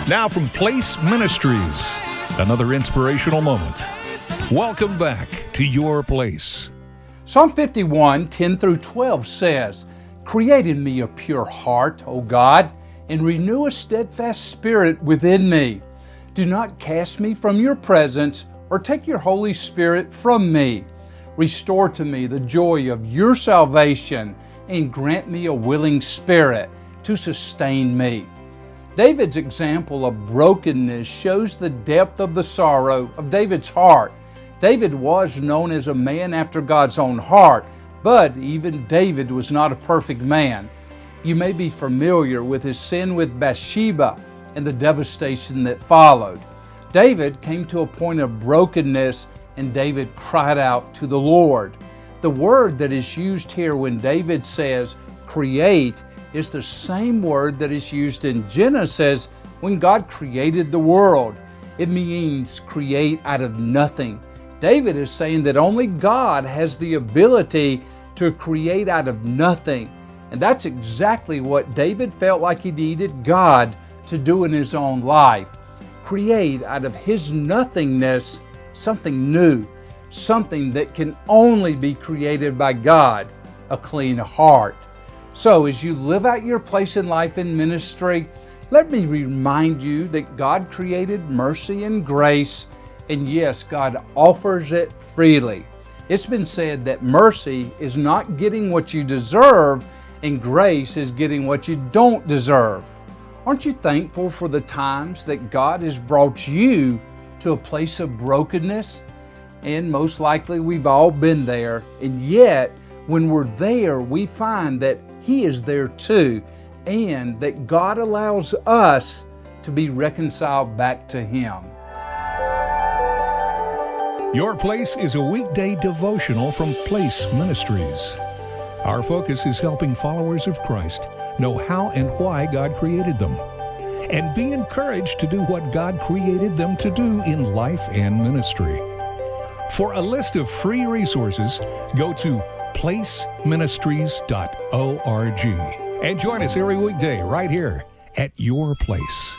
Now from Place Ministries, another inspirational moment. Welcome back to Your Place. Psalm 51, 10 through 12 says, "Create in me a pure heart, O God, and renew a steadfast spirit within me. Do not cast me from your presence or take your Holy Spirit from me. Restore to me the joy of your salvation and grant me a willing spirit to sustain me." David's example of brokenness shows the depth of the sorrow of David's heart. David was known as a man after God's own heart, but even David was not a perfect man. You may be familiar with his sin with Bathsheba and the devastation that followed. David came to a point of brokenness, and David cried out to the Lord. The word that is used here when David says create is the same word that is used in Genesis when God created the world. It means create out of nothing. David is saying that only God has the ability to create out of nothing. And that's exactly what David felt like he needed God to do in his own life. Create out of his nothingness something new, something that can only be created by God, a clean heart. So as you live out your place in life and ministry, let me remind you that God created mercy and grace, and yes, God offers it freely. It's been said that mercy is not getting what you deserve, and grace is getting what you don't deserve. Aren't you thankful for the times that God has brought you to a place of brokenness? And most likely we've all been there, and yet when we're there, we find that He is there too, and that God allows us to be reconciled back to Him. Your Place is a weekday devotional from Place Ministries. Our focus is helping followers of Christ know how and why God created them, and be encouraged to do what God created them to do in life and ministry. For a list of free resources, go to placeministries.org and join us every weekday right here at Your Place.